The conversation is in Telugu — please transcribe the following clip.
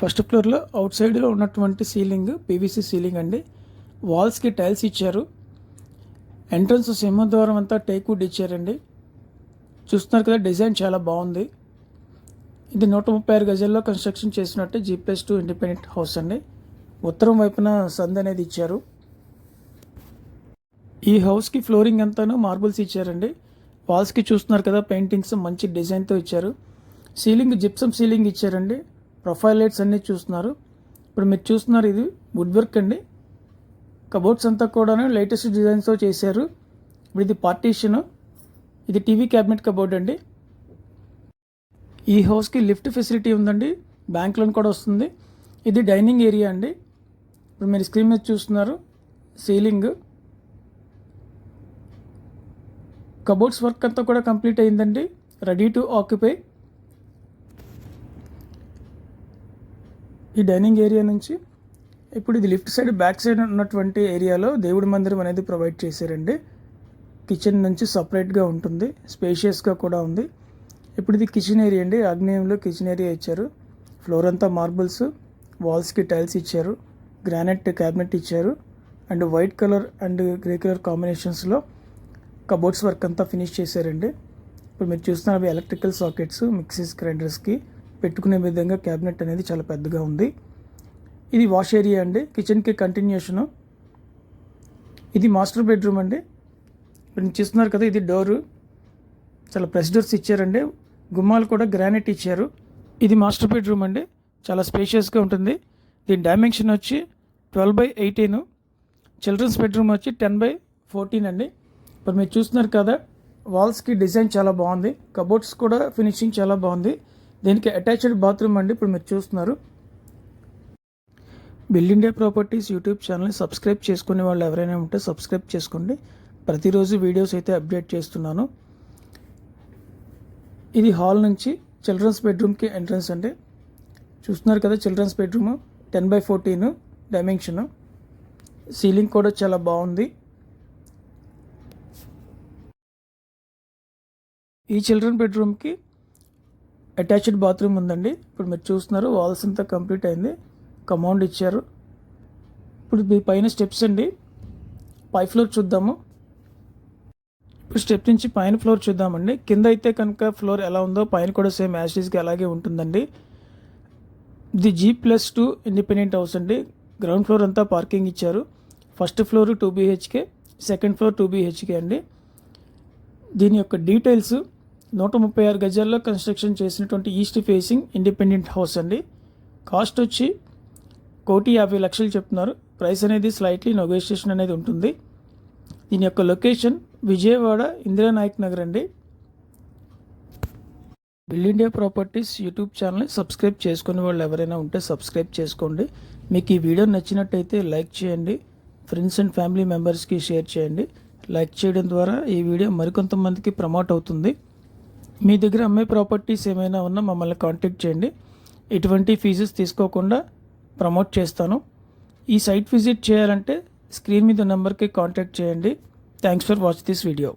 ఫస్ట్ ఫ్లోర్లో అవుట్ సైడ్లో ఉన్నటువంటి సీలింగ్ పీవీసీ సీలింగ్ అండి. వాల్స్కి టైల్స్ ఇచ్చారు. ఎంట్రన్స్ సింహద్వారం అంతా టేక్ వుడ్ ఇచ్చారండి. చూస్తున్నారు కదా, డిజైన్ చాలా బాగుంది. ఇది 136 గజాల్లో కన్స్ట్రక్షన్ చేసినట్టే G+2 ఇండిపెండెంట్ హౌస్ అండి. ఉత్తరం వైపున సంద్ అనేది ఇచ్చారు. ఈ హౌస్కి ఫ్లోరింగ్ అంతాను మార్బుల్స్ ఇచ్చారండి. వాల్స్కి చూస్తున్నారు కదా, పెయింటింగ్స్ మంచి డిజైన్తో ఇచ్చారు. సీలింగ్ జిప్సమ్ సీలింగ్ ఇచ్చారండి. ప్రొఫైల్ లైట్స్ అన్నీ చూస్తున్నారు. ఇప్పుడు మీరు చూస్తున్నారు, ఇది వుడ్ వర్క్ అండి. కబోర్డ్స్ అంతా కూడా లేటెస్ట్ డిజైన్స్తో చేశారు. ఇప్పుడు ఇది పార్టీషను, ఇది టీవీ క్యాబినెట్ కబోర్డ్ అండి. ఈ హౌస్కి లిఫ్ట్ ఫెసిలిటీ ఉందండి. బ్యాంక్ లోన్ కూడా వస్తుంది. ఇది డైనింగ్ ఏరియా అండి. ఇప్పుడు మీరు స్క్రీన్ మీద చూస్తున్నారు, సీలింగ్ కబోర్డ్స్ వర్క్ అంతా కూడా కంప్లీట్ అయిందండి. Ready to occupy. ఈ డైనింగ్ ఏరియా నుంచి ఇప్పుడు ఇది లిఫ్ట్ సైడ్ బ్యాక్ సైడ్ ఉన్నటువంటి ఏరియాలో దేవుడి మందిరం అనేది ప్రొవైడ్ చేశారండి. కిచెన్ నుంచి సపరేట్గా ఉంటుంది, స్పేషియస్గా కూడా ఉంది. ఇప్పుడు ఇది కిచెన్ ఏరియా అండి. ఆగ్నేయంలో కిచెన్ ఏరియా ఇచ్చారు. ఫ్లోర్ అంతా మార్బుల్స్, వాల్స్కి టైల్స్ ఇచ్చారు, గ్రానైట్ క్యాబినెట్ ఇచ్చారు and white colour and grey colour కాంబినేషన్స్లో కబోర్డ్స్ వర్క్ అంతా ఫినిష్ చేశారండి. ఇప్పుడు మీరు చూస్తున్న ఎలక్ట్రికల్ సాకెట్స్, మిక్సీస్, గ్రైండర్స్కి పెట్టుకునే విధంగా క్యాబినెట్ అనేది చాలా పెద్దగా ఉంది. ఇది వాష్ ఏరియా అండి, కిచెన్కి కంటిన్యూషను. ఇది మాస్టర్ బెడ్రూమ్ అండి. ఇప్పుడు మీరు చూస్తున్నారు కదా, ఇది డోరు చాలా ప్రెస్ డోర్స్ ఇచ్చారండి. గుమ్మాలు కూడా గ్రానైట్ ఇచ్చారు. ఇది మాస్టర్ బెడ్రూమ్ అండి, చాలా స్పేషియస్గా ఉంటుంది. దీని డైమెన్షన్ వచ్చి 12/18. చిల్డ్రన్స్ బెడ్రూమ్ వచ్చి 10/14 అండి. ఇప్పుడు మీరు చూస్తున్నారు కదా, వాల్స్కి డిజైన్ చాలా బాగుంది. కబోర్డ్స్ కూడా ఫినిషింగ్ చాలా బాగుంది. దీనికి అటాచ్డ్ బాత్రూమ్ అండి. ఇప్పుడు మీరు చూస్తున్నారు. బిల్డ్ ఇండియా ప్రాపర్టీస్ యూట్యూబ్ ఛానల్ని సబ్స్క్రైబ్ చేసుకునే వాళ్ళు ఎవరైనా ఉంటే సబ్స్క్రైబ్ చేసుకోండి. ప్రతిరోజు వీడియోస్ అయితే అప్డేట్ చేస్తున్నాను. ఇది హాల్ నుంచి చిల్డ్రన్స్ బెడ్రూమ్కి ఎంట్రన్స్ అండి. చూస్తున్నారు కదా, చిల్డ్రన్స్ బెడ్రూమ్ 10/14 డైమెన్షన్. సీలింగ్ కూడా చాలా బాగుంది. ఈ చిల్డ్రన్ బెడ్రూమ్కి అటాచ్డ్ బాత్రూమ్ ఉందండి. ఇప్పుడు మీరు చూస్తున్నారు, వాల్స్ అంతా కంప్లీట్ అయింది. కమౌండ్ ఇచ్చారు. ఇప్పుడు మీ పైన స్టెప్స్ అండి. పై ఫ్లోర్ చూద్దాము. ఇప్పుడు స్టెప్ నుంచి పైన ఫ్లోర్ చూద్దామండి. కింద అయితే కనుక ఫ్లోర్ ఎలా ఉందో పైన కూడా సేమ్ యాస్టీస్గా అలాగే ఉంటుందండి. ఇది G+2 ఇండిపెండెంట్ హౌస్ అండి. గ్రౌండ్ ఫ్లోర్ అంతా పార్కింగ్ ఇచ్చారు. First floor 2 BHK, second floor 2 BHK అండి. దీని యొక్క డీటెయిల్స్ 136 గజాల్లో కన్స్ట్రక్షన్ చేసినటువంటి ఈస్ట్ ఫేసింగ్ ఇండిపెండెంట్ హౌస్ అండి. కాస్ట్ వచ్చి 1,50,00,000 చెప్తున్నారు. ప్రైస్ అనేది స్లైట్లీ నెగోషియేషన్ అనేది ఉంటుంది. దీని యొక్క లొకేషన్ విజయవాడ ఇందిరానాయక్ నగర్ అండి. బిల్డ్ ఇండియా ప్రాపర్టీస్ యూట్యూబ్ ఛానల్ని సబ్స్క్రైబ్ చేసుకునే వాళ్ళు ఎవరైనా ఉంటే సబ్స్క్రైబ్ చేసుకోండి. మీకు ఈ వీడియో నచ్చినట్టయితే లైక్ చేయండి. ఫ్రెండ్స్ అండ్ ఫ్యామిలీ మెంబర్స్కి షేర్ చేయండి. లైక్ చేయడం ద్వారా ఈ వీడియో మరికొంతమందికి ప్రమోట్ అవుతుంది. మీ దగ్గర అమ్మే ప్రాపర్టీస్ ఏమైనా ఉన్నా మమ్మల్ని కాంటాక్ట్ చేయండి. ఎటువంటి ఫీజెస్ తీసుకోకుండా ప్రమోట్ చేస్తాను. ఈ సైట్ విజిట్ చేయాలంటే స్క్రీన్ మీద నెంబర్కి కాంటాక్ట్ చేయండి. Thanks for watch this video.